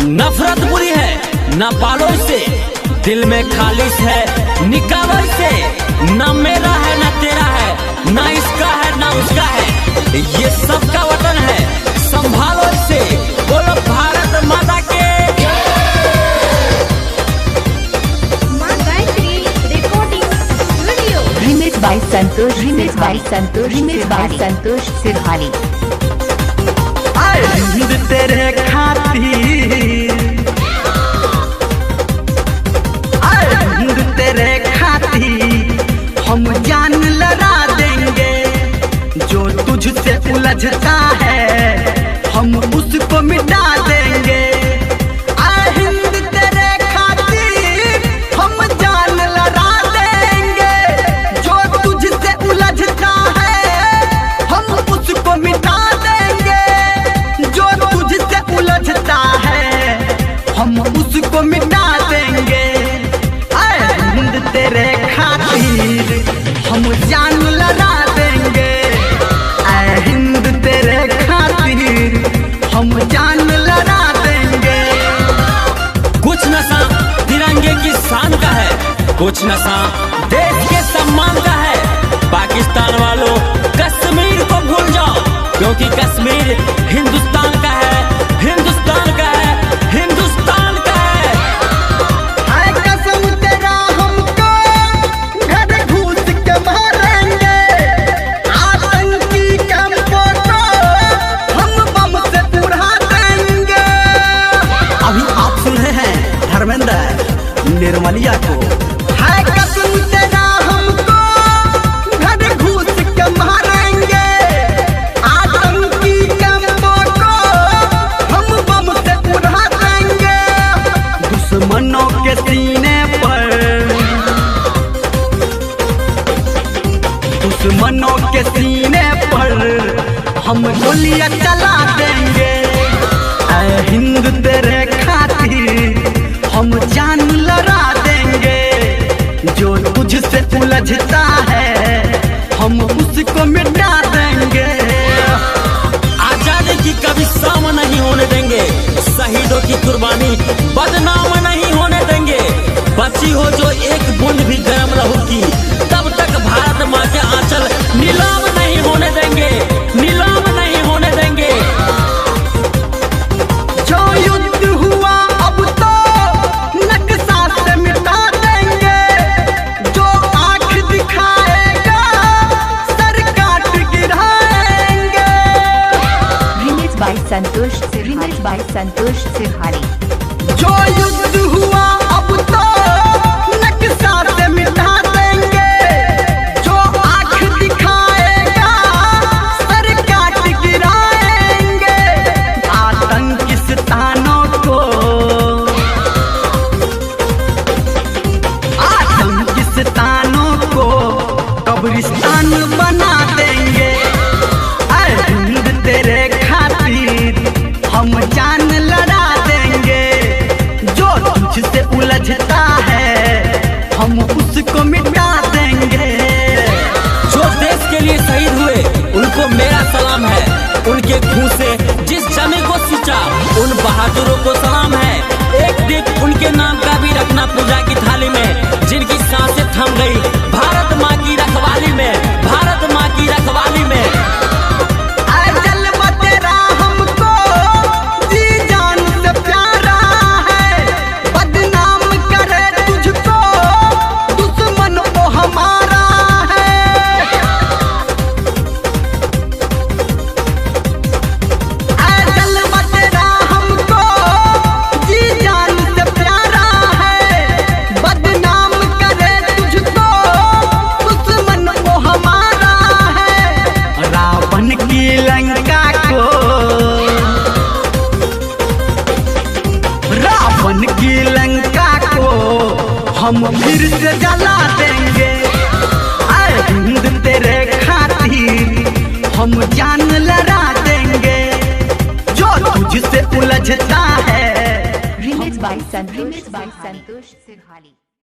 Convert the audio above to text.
नफरत बुरी है ना बालों से, दिल में खालिश है निकावल से। ना मेरा है ना तेरा है, ना इसका है ना उसका है, ये सबका वतन है, संभालो इसे। बोलो भारत माता के। Remix by Santosh, remix by Santosh, remix by Santosh Sirhali. Hind तेरे खातिर, हिंद तेरे खातिर हम जान लड़ा देंगे। जो तुझसे उलझता है हम उसको मिटा देंगे। हिंद तेरे खातिर हम जान लड़ा देंगे। जो तुझसे उलझता है हम उसको मिटा देंगे। जो तुझसे उलझता है हम उसको मिटा देंगे। हिंद तेरे खातिर हम जान लड़ा देंगे। हिंद तेरे खातिर हम जान लड़ा देंगे। कुछ नशा तिरंगे की शान का है, कुछ नशा देश के सम्मान का है। पाकिस्तान वालों कश्मीर को भूल जाओ, क्योंकि कश्मीर हिंदुस्तान का है, हिंदुस्तान का है, हिंदुस्तान का है। कसम तेरा हमको घर घुस के मारेंगे। आतंकी कैंपों को हम बम से उड़ा देंगे। अभी आप सुन रहे हैं धर्मेंद्र निर्मलिया को। है कसम तेरा हमको घर घुस के मारेंगे। आतंकी कैंपों को हम बम से उड़ा देंगे। दुश्मनों के सीने पर, दुश्मनों के सीने पर हम गोलियां चला देंगे। हिंद तेरे खातिर हम जान लड़ा देंगे। जो तुझसे उलझता है हम उसको मिटा देंगे। आजादी की कभी शाम नहीं होने देंगे, शहीदों की कुर्बानी बदनाम नहीं होने देंगे। बची हो जो एक बूंद भी गर्म लहू की, तब तक भारत माँ के आंचल नीलाम नहीं होने देंगे, नीलाम नहीं होने देंगे। जो युद्ध हुआ अब तो नक्शा से मिटा देंगे। जो आंख दिखाएगा सर काट गिराएंगे। Remix by Santosh, remix by Santosh Sirhali. जो युद्ध हुआ अब तो नक्शा से मिटा देंगे। जो आंख दिखाएगा सर काट गिराएंगे। आतंकिस्तानों को, आतंकिस्तानों को कब्रिस्तान बना देंगे। हिंद तेरे खातिर हम जान लड़ा देंगे। जो तुझसे उलझता है हम उसको मिटा देंगे। जो देश के लिए शहीद हुए उनको मेरा सलाम है। उनके खून से जिस जमी को सींचा उन बहादुरों को सलाम है। एक दिन उनके नाम का भी रखना पूजा की थाली में, जिनकी सांसें थम गई भारत माँ की रखवाली में, भारत माँ की रखवाली में। जलवा तेरा हमको जी जान से प्यारा है। बदनाम करे तुझको दुश्मन वो हमारा है। जलवा तेरा हमको जी जान से प्यारा है। बदनाम करे तुझको दुश्मन वो हमारा है। रावण की लंका को, रावण की लंका को हम फिर से जला देंगे। हिंद तेरे खातिर हम जान लड़ा देंगे। जो तुझसे उलझता है। Remix by Santosh, remix by Santosh सिरहाली।